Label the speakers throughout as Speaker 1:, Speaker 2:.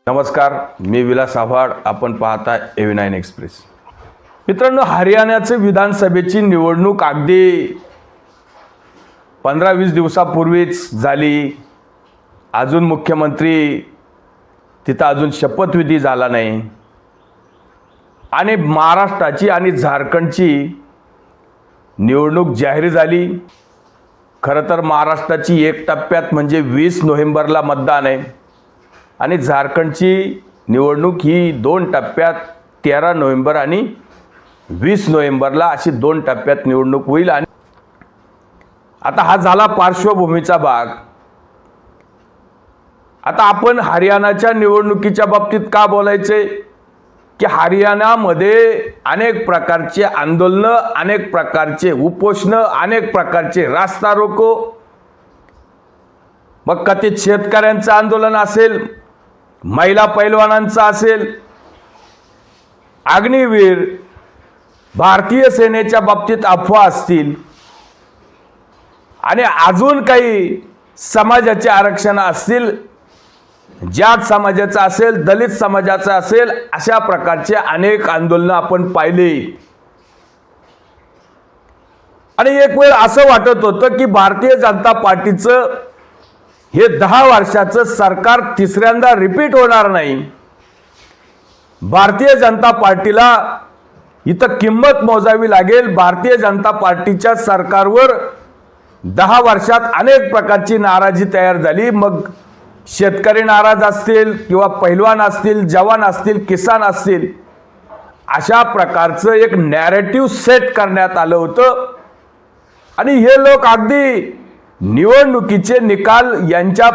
Speaker 1: नमस्कार, मी विलास आव्हाड. आपण पाहता AV9 एक्सप्रेस. मित्रांनो, हरियाणाचे विधानसभेची निवडणूक अगदी 15-20 दिवसापूर्वीच झाली. अजून मुख्यमंत्री तिथं अजून शपथविधी झाला नाही आणि महाराष्ट्राची आणि झारखंडची निवडणूक जाहीर झाली. खरं तर महाराष्ट्राची एक टप्प्यात म्हणजे 20 नोव्हेंबरला मतदान आहे आणि झारखंडची निवडणूक ही 2 टप्प्यात 13 नोव्हेंबर आणि 20 नोव्हेंबरला अशी 2 टप्प्यात निवडणूक होईल. आणि आता हा झाला पार्श्वभूमीचा भाग. आता आपण हरियाणाच्या निवडणुकीच्या बाबतीत का बोलायचे की हरियाणामध्ये अनेक प्रकारचे आंदोलनं, अनेक प्रकारचे उपोषणं, अनेक प्रकारचे रास्ता रोको, मग कथित शेतकऱ्यांचं आंदोलन असेल, महिला पैलवानांचा असेल, अग्निवीर, भारतीय सेनेच्या बाबतीत अफवा असतील आणि अजून काही समाजाचे आरक्षण असतील, जाट समाजाचं असेल, दलित समाजाचं असेल, अशा प्रकारचे अनेक आंदोलनं आपण पाहिले. आणि एक वेळ असं वाटत होतं की भारतीय जनता पार्टीचं हे 10 वर्षाचं सरकार तिसऱ्यांदा रिपीट होणार नाही. भारतीय जनता पार्टीला इथं किंमत मोजावी लागेल. भारतीय जनता पार्टीच्या सरकारवर 10 वर्षात अनेक प्रकारची नाराजी तयार झाली. मग शेतकरी नाराज असतील किंवा पैलवान असतील, जवान असतील, किसान असतील, अशा प्रकारचं एक नॅरेटिव्ह सेट करण्यात आलं होतं. आणि हे लोक अगदी निवडणुकीचे निकाल यांच्या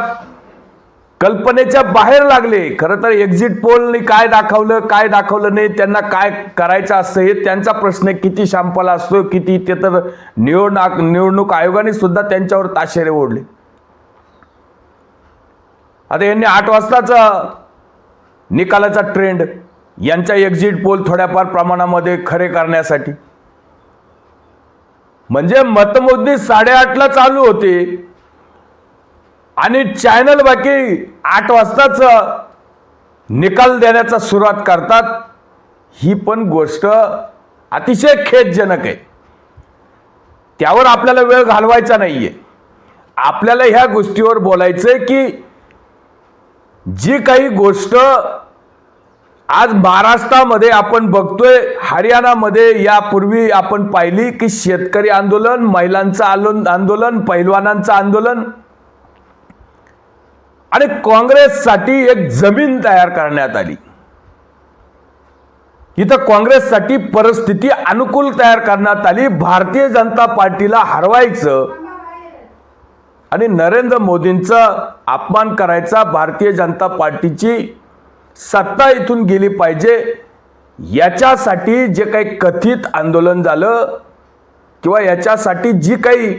Speaker 1: कल्पनेच्या बाहेर लागले. खरं तर एक्झिट पोलने काय दाखवलं नाही, त्यांना काय करायचं असतं हे त्यांचा प्रश्न. किती शॅम्पल असतो, किती, ते तर निवडणूक आयोगाने सुद्धा त्यांच्यावर ताशेरे ओढले. आता यांनी 8 वाजताचा निकालाचा ट्रेंड यांचा एक्झिट पोल थोड्याफार प्रमाणामध्ये खरे करण्यासाठी, म्हणजे मतमोजणी 8:30ला चालू होते आणि चॅनल बाकी 8 वाजताच निकाल देण्याचा सुरुवात करतात. ही पण गोष्ट अतिशय खेदजनक आहे. त्यावर आपल्याला वेळ घालवायचा नाहीये. आपल्याला ह्या गोष्टीवर बोलायचंय की जी काही गोष्ट आज महाराष्ट्रामध्ये आपण बघतोय, हरियाणामध्ये यापूर्वी आपण पाहिली की शेतकरी आंदोलन, महिलांचं आंदोलन, पैलवानांचं आंदोलन आणि काँग्रेससाठी एक जमीन तयार करण्यात आली. इथं काँग्रेससाठी परिस्थिती अनुकूल तयार करण्यात आली. भारतीय जनता पार्टीला हरवायचं आणि नरेंद्र मोदींचा अपमान करायचा, भारतीय जनता पार्टीची सत्ता इथून गेली पाहिजे, याच्यासाठी जे काही कथित आंदोलन झालं किंवा याच्यासाठी जी काही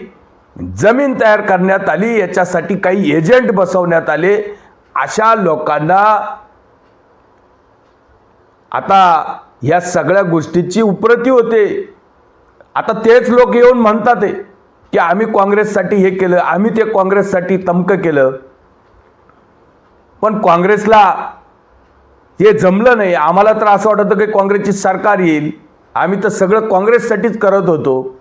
Speaker 1: जमीन तयार करण्यात आली, याच्यासाठी काही एजंट बसवण्यात आले, अशा लोकांना आता या सगळ्या गोष्टीची उपरती होते. आता तेच लोक येऊन म्हणतात की आम्ही काँग्रेससाठी हे केलं, आम्ही ते काँग्रेससाठी तमकं केलं. पण काँग्रेसला हे जमलं नाही. आम्हाला तर असं वाटतं की काँग्रेसची सरकार येईल, आम्ही तर सगळं काँग्रेससाठीच करत होतो.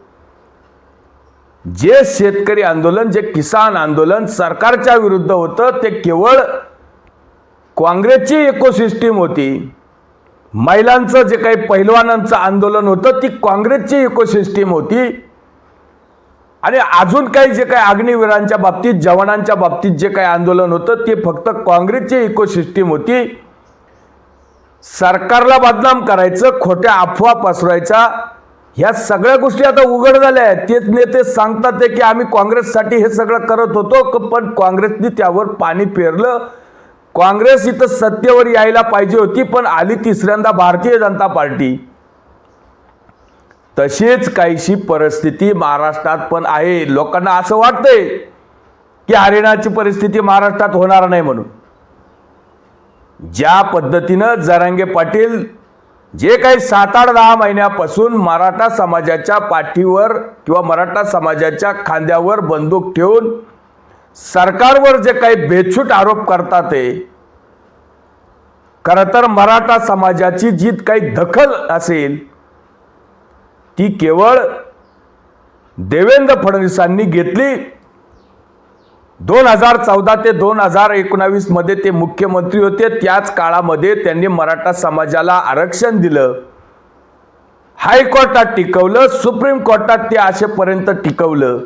Speaker 1: जे शेतकरी आंदोलन, जे किसान आंदोलन सरकारच्या विरुद्ध होतं, ते केवळ काँग्रेसची इकोसिस्टीम होती. महिलांचं जे काही पैलवानांचं आंदोलन होतं, ती काँग्रेसची इकोसिस्टीम होती. आणि अजून काही जे काही अग्निवीरांच्या बाबतीत, जवानांच्या बाबतीत जे काही आंदोलन होतं, ते फक्त काँग्रेसची इकोसिस्टीम होती. सरकारला बदनाम करायचं, खोट्या अफवा पसरवायच्या, ह्या सगळ्या गोष्टी आता उघड झाल्या आहेत. तेच नेते सांगतात की आम्ही काँग्रेससाठी हे सगळं करत होतो, पण काँग्रेसने त्यावर पाणी पेरलं. काँग्रेस इथं सत्तेवर यायला पाहिजे होती, पण आली तिसऱ्यांदा भारतीय जनता पार्टी. तशीच काहीशी परिस्थिती महाराष्ट्रात पण आहे. लोकांना असं वाटतंय की हरियाणाची परिस्थिती महाराष्ट्रात होणार नाही म्हणून. ज्या पद्धतीनं जरांगे पाटील जे काही 7-8-10 महिन्यापासून मराठा समाजाच्या पाठीवर किंवा मराठा समाजाच्या खांद्यावर बंदूक ठेवून सरकारवर जे काही बेछूट आरोप करतात खरं तर मराठा समाजाची जी काही दखल असेल ती केवळ देवेंद्र फडणवीसांनी घेतली. 2014 ते 2019 मध्ये ते मुख्यमंत्री होते. त्याच काळामध्ये त्यांनी मराठा समाजाला आरक्षण दिलं, हायकोर्टात टिकवलं, सुप्रीम कोर्टात ते असेपर्यंत टिकवलं.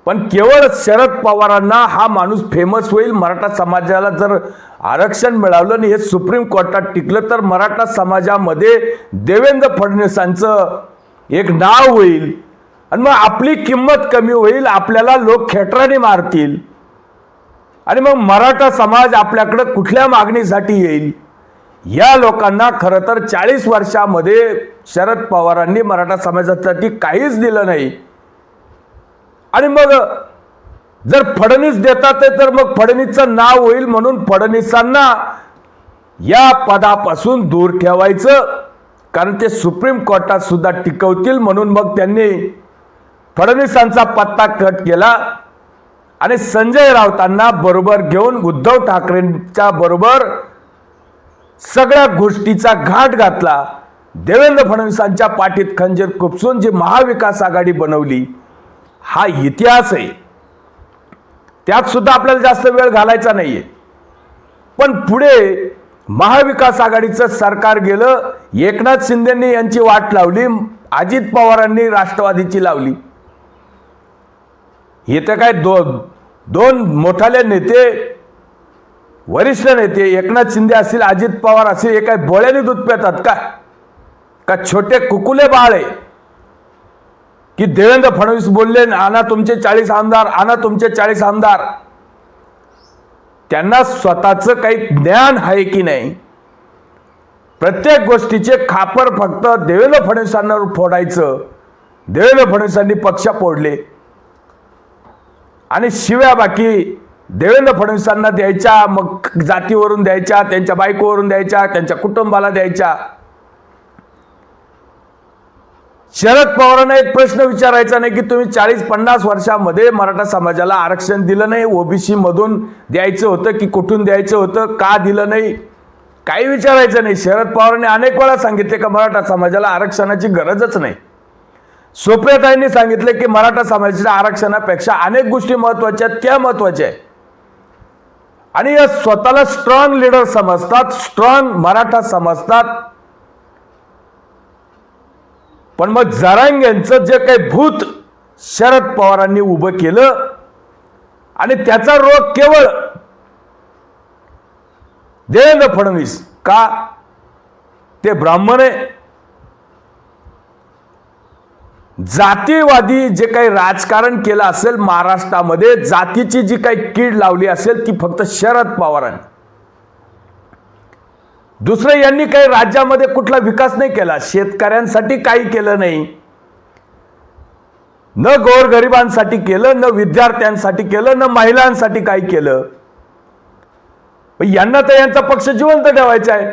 Speaker 1: पण केवळ शरद पवारांना हा माणूस फेमस होईल, मराठा समाजाला जर आरक्षण मिळालं आणि हे सुप्रीम कोर्टात टिकलं तर मराठा समाजामध्ये देवेंद्र फडणवीसांचं एक नाव होईल आणि मग आपली किंमत कमी होईल, आपल्याला लोक खेटराने मारतील आणि मग मराठा समाज आपल्याकडे कुठल्या मागणीसाठी येईल. या लोकांना खरं तर 40 वर्षामध्ये शरद पवारांनी मराठा समाजासाठी काहीच दिलं नाही. आणि मग जर फडणवीस देतात तर मग फडणवीसचं नाव होईल म्हणून फडणवीसांना या पदापासून दूर ठेवायचं, कारण ते सुप्रीम कोर्टात सुद्धा टिकवतील म्हणून मग त्यांनी फडणवीसांचा पत्ता कट केला आणि संजय राऊतांना बरोबर घेऊन उद्धव ठाकरेंच्या बरोबर सगळ्या गोष्टीचा घाट घातला. देवेंद्र फडणवीसांच्या पाठीत खंजीर खुपसून जी महाविकास आघाडी बनवली हा इतिहास आहे. त्यात सुद्धा आपल्याला जास्त वेळ घालायचा नाहीये. पण पुढे महाविकास आघाडीचं सरकार गेलं, एकनाथ शिंदेंनी यांची वाट लावली, अजित पवारांनी राष्ट्रवादीची लावली. हे तर काय दोन मोठाले नेते, वरिष्ठ नेते, एकनाथ शिंदे असतील, अजित पवार असतील, हे काय बोळ्याने दूध पितात का छोटे कुकुले बाळ आहे की देवेंद्र फडणवीस बोलले आणा तुमचे 40 आमदार, आणा तुमचे 40 आमदार. त्यांना स्वतःचं काही ज्ञान आहे की नाही? प्रत्येक गोष्टीचे खापर फक्त देवेंद्र फडणवीसांवर फोडायचं. देवेंद्र फडणवीसांनी पक्ष फोडले आणि शिव्या बाकी देवेंद्र फडणवीसांना द्यायच्या, मग जातीवरून द्यायच्या, त्यांच्या बायकोवरून द्यायच्या, त्यांच्या कुटुंबाला द्यायच्या. शरद पवारांना एक प्रश्न विचारायचा नाही की तुम्ही 40-50 वर्षामध्ये मराठा समाजाला आरक्षण दिलं नाही, ओबीसी मधून द्यायचं होतं की कुठून द्यायचं होतं, का दिलं नाही, काही विचारायचं नाही. शरद पवारांनी अनेक वेळा सांगितले की मराठा समाजाला आरक्षणाची गरजच नाही. सुप्रियाताईंनी सांगितले की मराठा समाजाच्या आरक्षणापेक्षा अनेक गोष्टी महत्वाच्या आहेत, त्या महत्वाच्या आहेत. आणि या स्वतःला स्ट्रॉंग लीडर समजतात, स्ट्रॉंग मराठा समजतात. पण मग जरांगेंचं जे काही भूत शरद पवारांनी उभं केलं आणि त्याचा रोग केवळ देवेंद्र फडणवीस, का ते ब्राह्मण आहे. जातीवादी जे काही राजकारण केलं असेल महाराष्ट्रामध्ये, जातीची जी काही कीड लावली असेल ती फक्त शरद पवारांनी. दुसरं यांनी काही राज्यामध्ये कुठला विकास नाही केला, शेतकऱ्यांसाठी काही केलं नाही, न गोरगरिबांसाठी केलं, न विद्यार्थ्यांसाठी केलं, न महिलांसाठी काही केलं. यांना तर यांचा पक्ष जिवंत ठेवायचा आहे.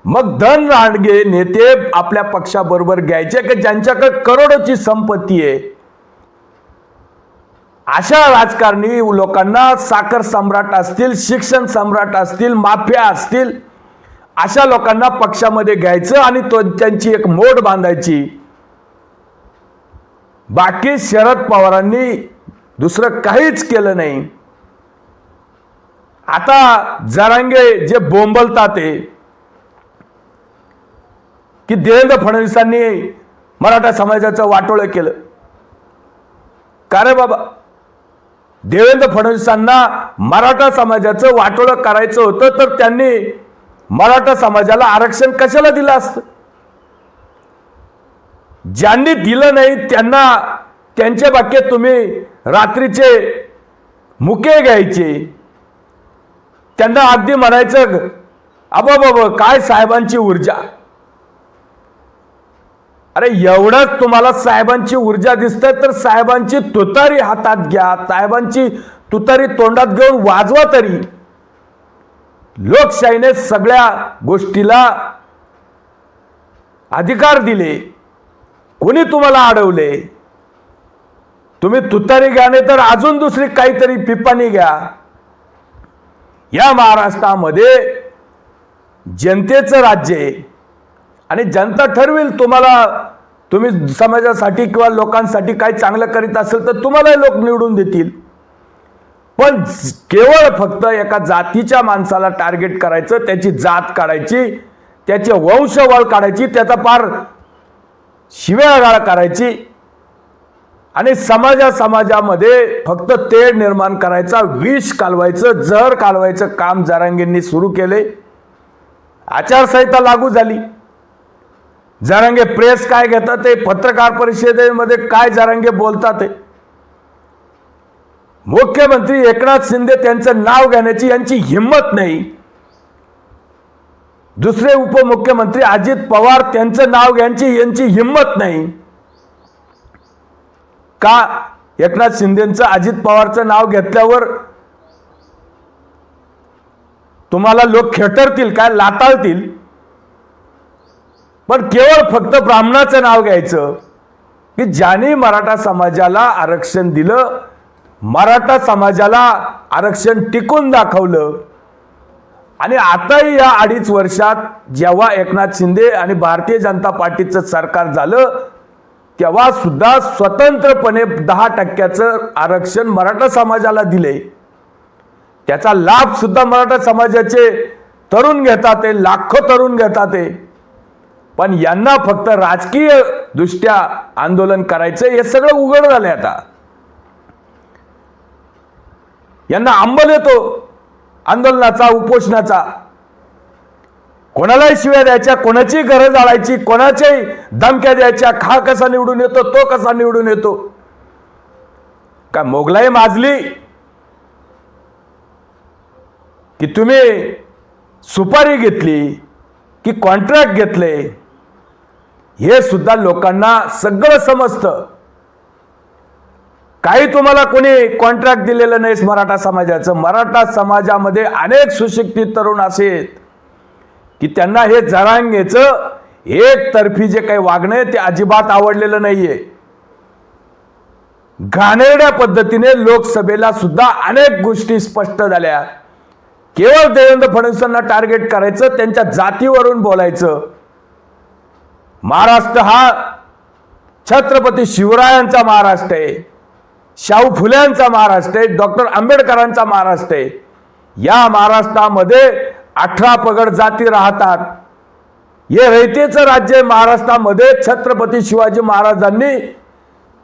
Speaker 1: मग धन रांडगे नेते आपल्या पक्षाबरोबर घ्यायचे की ज्यांच्याकडे करोडोची संपत्ती आहे. अशा राजकारणी लोकांना, साखर सम्राट असतील, शिक्षण सम्राट असतील, माफिया असतील, अशा लोकांना पक्षामध्ये घ्यायचं आणि त्यांची एक मोड बांधायची. बाकी शरद पवारांनी दुसरं काहीच केलं नाही. आता जरांगे जे बोंबलतात ते की देवेंद्र फडणवीसांनी मराठा समाजाचं वाटोळं केलं. का रे बाबा, देवेंद्र फडणवीसांना मराठा समाजाचं वाटोळं करायचं होतं तर त्यांनी मराठा समाजाला आरक्षण कशाला दिलं असतं? ज्यांनी दिलं नाही त्यांना त्यांच्या बाबतीत तुम्ही रात्रीचे मुके घ्यायचे, त्यांना अगदी म्हणायचं अबाबाबा काय साहेबांची ऊर्जा. अरे एवढंच तुम्हाला साहेबांची ऊर्जा दिसते तर साहेबांची तुतारी हातात घ्या, साहेबांची तुतारी तोंडात घेऊन वाजवा तरी. लोकशाहीने सगळ्या गोष्टीला अधिकार दिले, कोणी तुम्हाला अडवले? तुम्ही तुतारी घ्या नाही तर अजून दुसरी काहीतरी पिपाणी घ्या. या महाराष्ट्रामध्ये जनतेचं राज्य आहे आणि जनता ठरवेल तुम्ही समाजासाठी किंवा लोकांसाठी काय चांगलं करीत असेल तर तुम्हालाही लोक निवडून देतील. पण केवळ फक्त एका जातीच्या माणसाला टार्गेट करायचं, त्याची जात काढायची, त्याचे वंशवळ काढायची, त्याचा पार शिव्यागाळ करायची आणि समाजामध्ये फक्त तेढ निर्माण करायचा, विष कालवायचं, जहर कालवायचं काम जरांगेंनी सुरू केले. आचारसंहिता लागू झाली. जरांगे प्रेस काय घेतात ते, पत्रकार परिषदेमध्ये काय जरांगे बोलतात ते, मुख्यमंत्री एकनाथ शिंदे त्यांचं नाव घेण्याची यांची हिंमत नाही. दुसरे उपमुख्यमंत्री अजित पवार त्यांचं नाव घ्यायची यांची हिंमत नाही. का? एकनाथ शिंदेचं अजित पवारचं नाव घेतल्यावर तुम्हाला लोक खेटरतील काय, लाताळतील. पण केवळ फक्त ब्राह्मणाचं नाव घ्यायचं की ज्यांनी मराठा समाजाला आरक्षण दिलं, मराठा समाजाला आरक्षण टिकून दाखवलं. आणि आताही या 2.5 वर्षात जेव्हा एकनाथ शिंदे आणि भारतीय जनता पार्टीचं सरकार झालं तेव्हा सुद्धा स्वतंत्रपणे 10% आरक्षण मराठा समाजाला दिले. त्याचा लाभ सुद्धा मराठा समाजाचे तरुण घेतात, लाखो तरुण घेतात. पण यांना फक्त राजकीय दृष्ट्या आंदोलन करायचं हे सगळं उघड झालंय. आता यांना अंमल येतो आंदोलनाचा, उपोषणाचा. कोणालाही शिव्या द्यायच्या, कोणाची घरं जाळायची, कोणाच्याही धमक्या द्यायच्या. हा कसा निवडून येतो, तो कसा निवडून येतो. का मोगलाई माजली की तुम्ही सुपारी घेतली की कॉन्ट्रॅक्ट घेतले हे सुद्धा लोकांना सगळं समजतं. काही तुम्हाला कोणी कॉन्ट्रॅक्ट दिलेलं नाही मराठा समाजाचं. मराठा समाजामध्ये अनेक सुशिक्षित तरुण असे आहेत की त्यांना हे जरांगेचं एकतर्फी जे काही वागणं आहे ते अजिबात आवडलेलं नाहीये. घाणेरड्या पद्धतीने लोकसभेला सुद्धा अनेक गोष्टी स्पष्ट झाल्या. केवळ देवेंद्र फडणवीसांना टार्गेट करायचं, त्यांच्या जातीवरून बोलायचं. महाराष्ट्र हा छत्रपती शिवरायांचा महाराष्ट्र आहे, शाहू फुल्यांचा महाराष्ट्र आहे, डॉक्टर आंबेडकरांचा महाराष्ट्र आहे. या महाराष्ट्रामध्ये 18 पगड जाती राहतात. हे रयतेचं राज्य महाराष्ट्रामध्ये छत्रपती शिवाजी महाराजांनी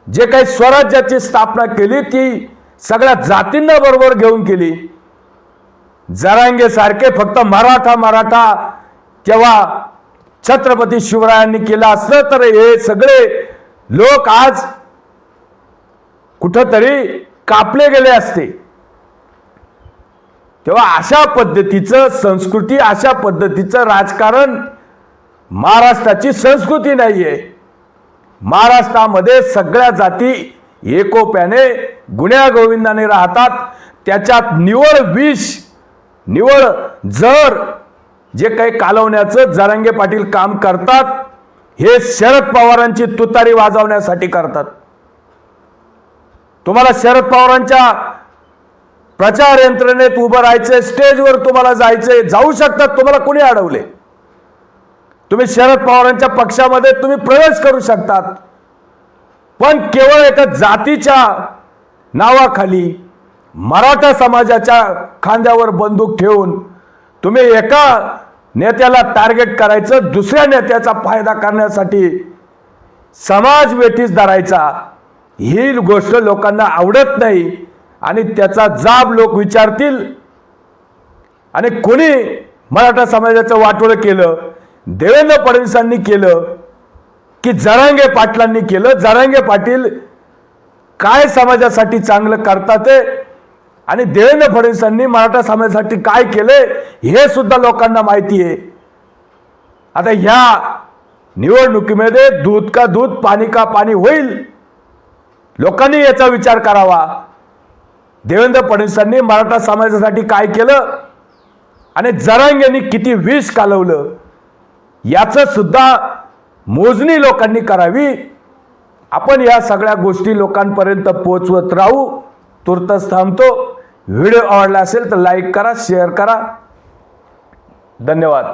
Speaker 1: जे काही स्वराज्याची स्थापना केली ती सगळ्या जातींना बरोबर घेऊन केली. जरांगे सारखे फक्त मराठा तेव्हा छत्रपती शिवरायांनी केलं असतं तर हे सगळे लोक आज कुठंतरी कापले गेले असते. तेव्हा अशा पद्धतीचं संस्कृती, अशा पद्धतीचं राजकारण महाराष्ट्राची संस्कृती नाहीये. महाराष्ट्रामध्ये सगळ्या जाती एकोप्याने गुण्यागोविंदाने राहतात. त्याच्यात निवळ विष, निवळ जहर जे काही कालवण्याचं जरांगे पाटील काम करतात हे शरद पवारांची तुतारी वाजवण्यासाठी करतात. तुम्हाला शरद पवारांच्या प्रचार यंत्रणेत उभं राहायचंय, स्टेजवर तुम्हाला जायचंय, जाऊ शकतात. तुम्हाला कोणी अडवले? तुम्ही शरद पवारांच्या पक्षामध्ये तुम्ही प्रवेश करू शकतात. पण केवळ एका जातीच्या नावाखाली मराठा समाजाच्या खांद्यावर बंदूक ठेवून तुम्ही एका नेत्याला टार्गेट करायचं, दुसऱ्या नेत्याचा फायदा करण्यासाठी समाज वेठीस धरायचा, ही गोष्ट लोकांना आवडत नाही. आणि त्याचा जाब लोक विचारतील. आणि कोणी मराठा समाजाचं वाटोळं केलं, देवेंद्र फडणवीसांनी केलं की जरांगे पाटलांनी केलं? जरांगे पाटील काय समाजासाठी चांगलं करतात आणि देवेंद्र फडणवीसांनी मराठा समाजासाठी काय केले हे सुद्धा लोकांना माहिती आहे. आता ह्या निवडणुकीमध्ये दूध का दूध, पाणी का पाणी होईल. लोकांनी याचा विचार करावा. देवेंद्र फडणवीसांनी मराठा समाजासाठी काय केलं आणि जरांगेंनी किती विष कालवलं याचं सुद्धा मोजणी लोकांनी करावी. आपण या सगळ्या गोष्टी लोकांपर्यंत पोहोचवत राहू. तुर्तच थांबतो. व्हिडिओ आवडला असेल तर लाईक करा, शेअर करा. धन्यवाद.